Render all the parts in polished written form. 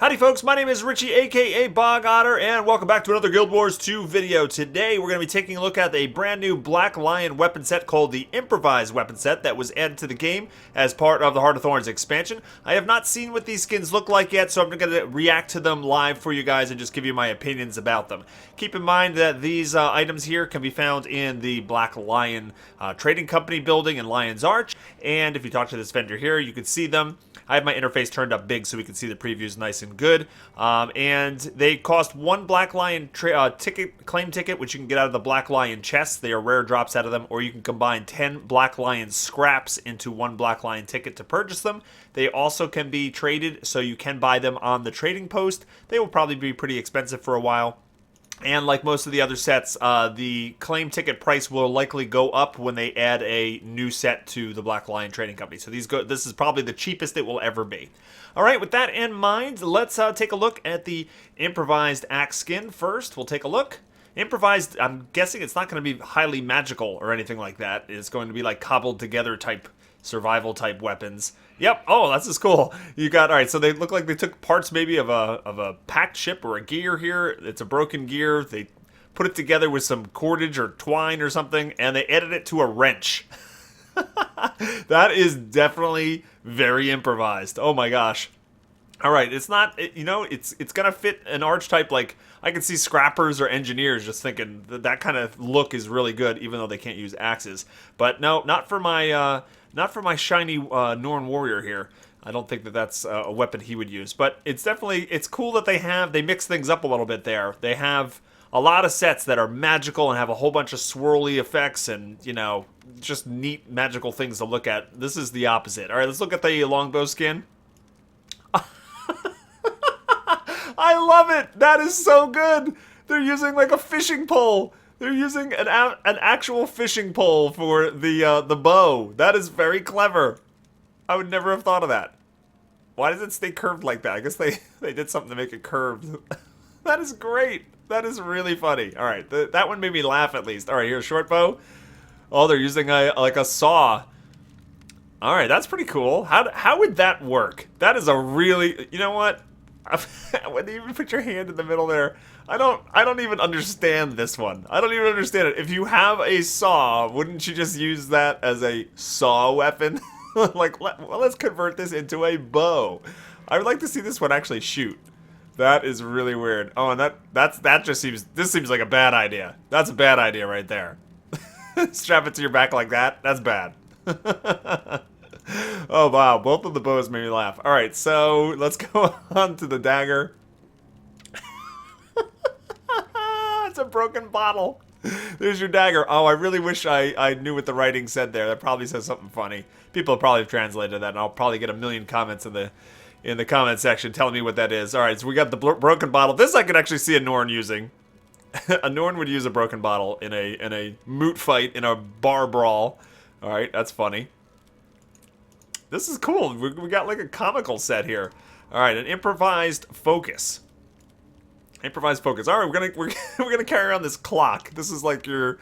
Howdy folks, my name is Richie aka Bog Otter, and welcome back to another Guild Wars 2 video. Today we're going to be taking a look at a brand new Black Lion weapon set called the Improvised Weapon set that was added to the game as part of the Heart of Thorns expansion. I have not seen what these skins look like yet, so I'm going to react to them live for you guys and just give you my opinions about them. Keep in mind that these items here can be found in the Black Lion Trading Company building in Lion's Arch, and if you talk to this vendor here, you can see them. I have my interface turned up big so we can see the previews nice and good. And they cost one Black Lion claim ticket, which you can get out of the Black Lion chests. They are rare drops out of them. Or you can combine 10 Black Lion scraps into one Black Lion ticket to purchase them. They also can be traded, so you can buy them on the trading post. They will probably be pretty expensive for a while. And like most of the other sets, the claim ticket price will likely go up when they add a new set to the Black Lion Trading Company. So this is probably the cheapest it will ever be. All right, with that in mind, let's take a look at the Improvised Axe skin first. We'll take a look. Improvised, I'm guessing it's not going to be highly magical or anything like that. It's going to be like cobbled together type survival type weapons. Yep. Oh, that's just cool. You got, all right, so they look like they took parts maybe of a packed ship or a gear here. It's a broken gear. They put it together with some cordage or twine or something, and they added it to a wrench. That is definitely very improvised. Oh my gosh. All right, it's not, it's gonna fit an archetype. Like I can see scrappers or engineers just thinking that kind of look is really good, even though they can't use axes. But no, not for my shiny Norn warrior here. I don't think that that's a weapon he would use. But it's cool that they mix things up a little bit there. They have a lot of sets that are magical and have a whole bunch of swirly effects and, just neat magical things to look at. This is the opposite. All right, let's look at the longbow skin. I love it. That is so good. They're using like a fishing pole. They're using an actual fishing pole for the bow. That is very clever. I would never have thought of that. Why does it stay curved like that? I guess they did something to make it curved. That is great. That is really funny. All right, that one made me laugh at least. All right, here's short bow. Oh, they're using like a saw. All right, that's pretty cool. How would that work? That is a really, you know what? When you even put your hand in the middle there, I don't even understand this one. I don't even understand it. If you have a saw, wouldn't you just use that as a saw weapon? Like, well, let's convert this into a bow. I would like to see this one actually shoot. That is really weird. Oh, and this seems like a bad idea. That's a bad idea right there. Strap it to your back like that. That's bad. Oh, wow. Both of the bows made me laugh. All right, so let's go on to the dagger. It's a broken bottle. There's your dagger. Oh, I really wish I knew what the writing said there. That probably says something funny. People probably have translated that, and I'll probably get a million comments in the comment section telling me what that is. All right, so we got the broken bottle. This I could actually see a Norn using. A Norn would use a broken bottle in a moot fight, in a bar brawl. All right, that's funny. This is cool. We got like a comical set here. All right, an improvised focus. Improvised focus. All right, we're gonna carry around this clock. This is like your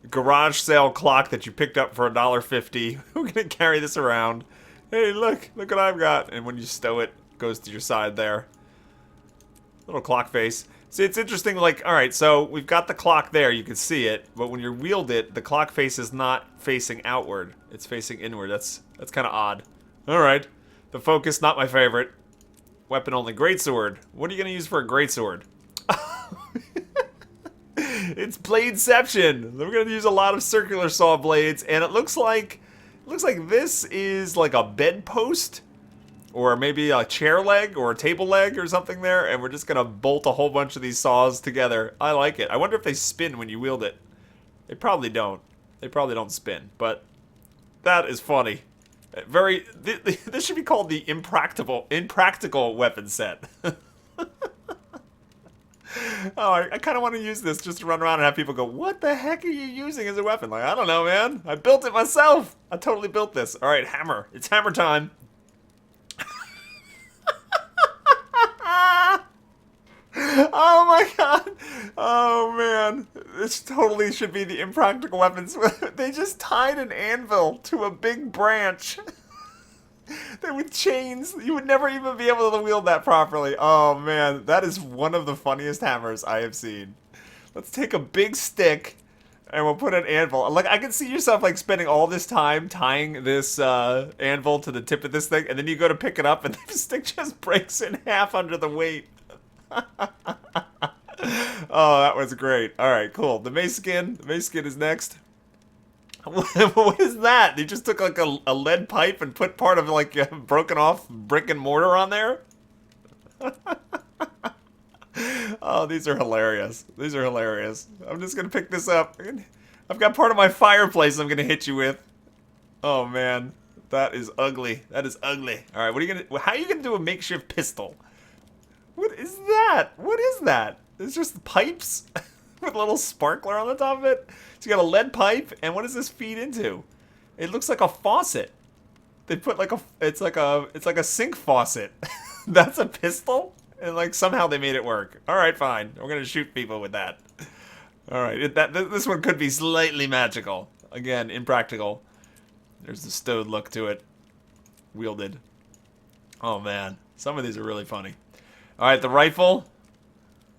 garage sale clock that you picked up for $1.50. We're gonna carry this around. Hey, look what I've got. And when you stow it, it goes to your side there. Little clock face. See, it's interesting, like, all right, so we've got the clock there, you can see it, but when you wield it, the clock face is not facing outward. It's facing inward. That's kind of odd. All right. The focus, not my favorite. Weapon only. Greatsword. What are you going to use for a greatsword? It's bladeception. We're going to use a lot of circular saw blades, and it looks like this is like a bedpost. Or maybe a chair leg or a table leg or something there, and we're just gonna bolt a whole bunch of these saws together. I like it. I wonder if they spin when you wield it. They probably don't. They probably don't spin, but that is funny. This should be called the impractical weapon set. Oh, I kind of want to use this just to run around and have people go, "What the heck are you using as a weapon?" Like, I don't know, man. I built it myself. I totally built this. All right, hammer. It's hammer time. Oh my god. Oh man. This totally should be the impractical weapons. They just tied an anvil to a big branch. They're with chains. You would never even be able to wield that properly. Oh man, that is one of the funniest hammers I have seen. Let's take a big stick and we'll put an anvil. Like, I can see yourself like spending all this time tying this anvil to the tip of this thing, and then you go to pick it up and the stick just breaks in half under the weight. Oh, that was great. All right, cool. The mace skin. The mace skin is next. What is that? They just took like a lead pipe and put part of like a broken off brick and mortar on there? Oh, these are hilarious. These are hilarious. I'm just going to pick this up. I've got part of my fireplace I'm going to hit you with. Oh, man. That is ugly. That is ugly. All right, what are you going to... How are you going to do a makeshift pistol? What is that? What is that? It's just pipes with a little sparkler on the top of it. So you got a lead pipe, and what does this feed into? It looks like a faucet. They put like a... It's like a sink faucet. That's a pistol? And like somehow they made it work. All right, fine. We're gonna shoot people with that. All right, this one could be slightly magical. Again, impractical. There's the stowed look to it. Wielded. Oh man, some of these are really funny. All right, the rifle.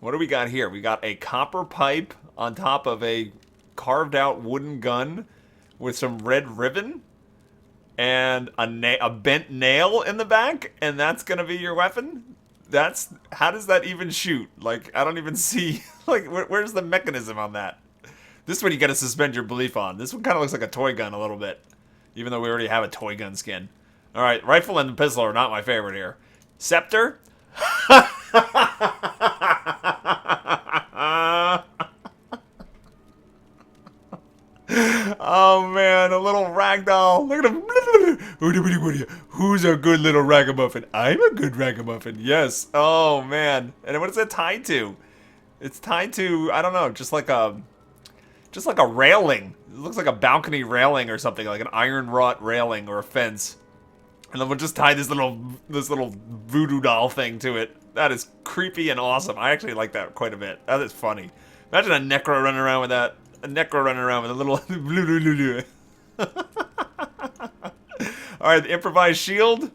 What do we got here? We got a copper pipe on top of a carved out wooden gun with some red ribbon and a bent nail in the back, and that's gonna be your weapon. How does that even shoot? Like, I don't even see, like, where's the mechanism on that? This one you gotta suspend your belief on. This one kind of looks like a toy gun a little bit, even though we already have a toy gun skin. All right, rifle and the pistol are not my favorite here. Scepter? Oh man, a little ragdoll. Look at him. Who's a good little ragamuffin? I'm a good ragamuffin, yes. Oh man. And what is it tied to? It's tied to, I don't know, just like a railing. It looks like a balcony railing or something, like an iron wrought railing or a fence. And then we'll just tie this little voodoo doll thing to it. That is creepy and awesome. I actually like that quite a bit. That is funny. Imagine a necro running around with that. A necro running around with a little Alright, the improvised shield.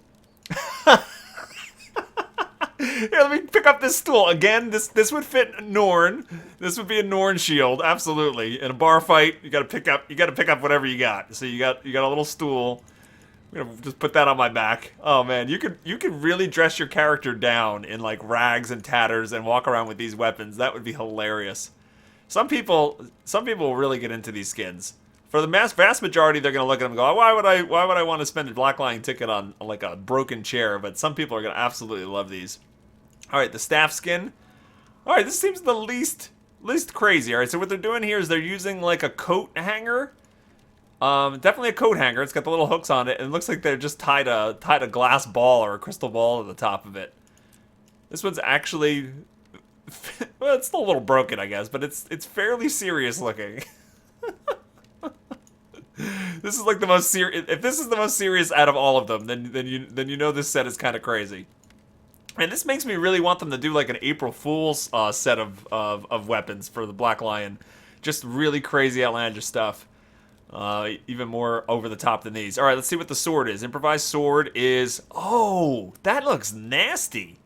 Here, let me pick up this stool. Again, this would fit Norn. This would be a Norn shield, absolutely. In a bar fight, you gotta pick up whatever you got. So you got a little stool. I'm gonna just put that on my back. Oh man, you could really dress your character down in like rags and tatters and walk around with these weapons. That would be hilarious. Some people will really get into these skins. For the vast majority, they're gonna look at them and go, why would I want to spend a black lion ticket on like a broken chair? But some people are gonna absolutely love these. All right, the staff skin. All right, this seems the least crazy. All right, so what they're doing here is they're using like a coat hanger. Definitely a coat hanger. It's got the little hooks on it, and it looks like they're just tied a glass ball or a crystal ball to the top of it. This one's actually. Well, it's still a little broken, I guess, but it's fairly serious looking. This is like the most serious. If this is the most serious out of all of them, then you know this set is kind of crazy. And this makes me really want them to do like an April Fool's set of weapons for the Black Lion. Just really crazy, outlandish stuff. Even more over the top than these. All right, let's see what the sword is. Improvised sword is. Oh, that looks nasty.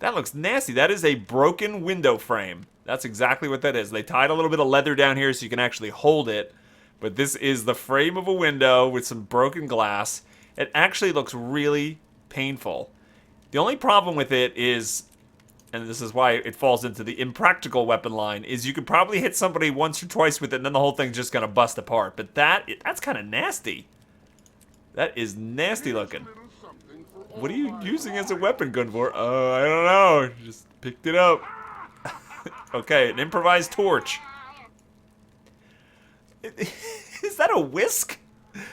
That looks nasty. That is a broken window frame. That's exactly what that is. They tied a little bit of leather down here so you can actually hold it. But this is the frame of a window with some broken glass. It actually looks really painful. The only problem with it is, and this is why it falls into the impractical weapon line, is you could probably hit somebody once or twice with it and then the whole thing's just going to bust apart. But that's kind of nasty. That is nasty looking. What are you using as a weapon gun for? I don't know. Just picked it up. Okay, an improvised torch. Is that a whisk?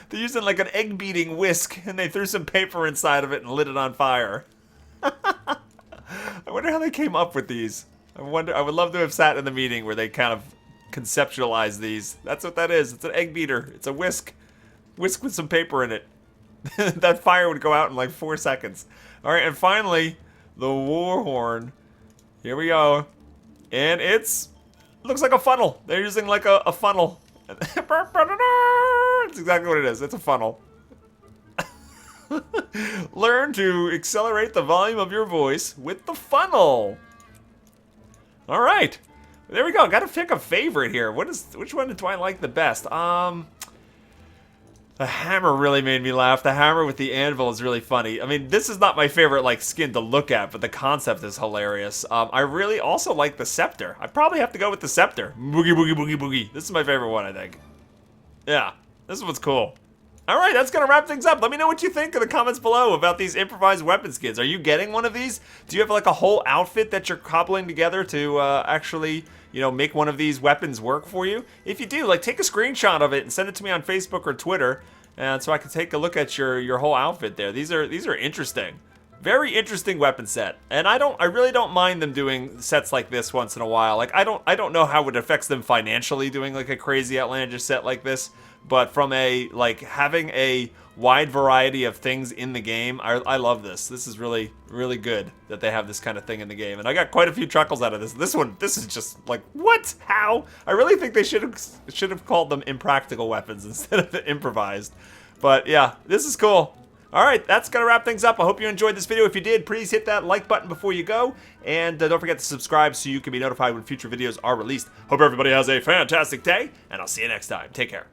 They're using like an egg beating whisk, and they threw some paper inside of it and lit it on fire. I wonder how they came up with these. I would love to have sat in the meeting where they kind of conceptualized these. That's what that is. It's an egg beater. It's a whisk. Whisk with some paper in it. That fire would go out in like 4 seconds. Alright, and finally, the war horn. Here we go. And it looks like a funnel. They're using like a funnel. It's exactly what it is. It's a funnel. Learn to accelerate the volume of your voice with the funnel. All right. There we go. Got to pick a favorite here. Which one do I like the best? The hammer really made me laugh. The hammer with the anvil is really funny. I mean, this is not my favorite like skin to look at, but the concept is hilarious. I really also like the scepter. I probably have to go with the scepter. Boogie, boogie, boogie, boogie. This is my favorite one, I think. Yeah, this one's cool. All right, that's going to wrap things up. Let me know what you think in the comments below about these improvised weapon skins. Are you getting one of these? Do you have like a whole outfit that you're cobbling together to actually, you know, make one of these weapons work for you? If you do, like, take a screenshot of it and send it to me on Facebook or Twitter, and so I can take a look at your whole outfit there. These are interesting. Very interesting weapon set. And I really don't mind them doing sets like this once in a while. Like, I don't know how it affects them financially doing like a crazy outlandish set like this. But from a, like, having a wide variety of things in the game, I love this. This is really, really good that they have this kind of thing in the game. And I got quite a few chuckles out of this. This is just like, what? How? I really think they should have called them impractical weapons instead of improvised. But yeah, this is cool. All right, that's going to wrap things up. I hope you enjoyed this video. If you did, please hit that like button before you go. And don't forget to subscribe so you can be notified when future videos are released. Hope everybody has a fantastic day, and I'll see you next time. Take care.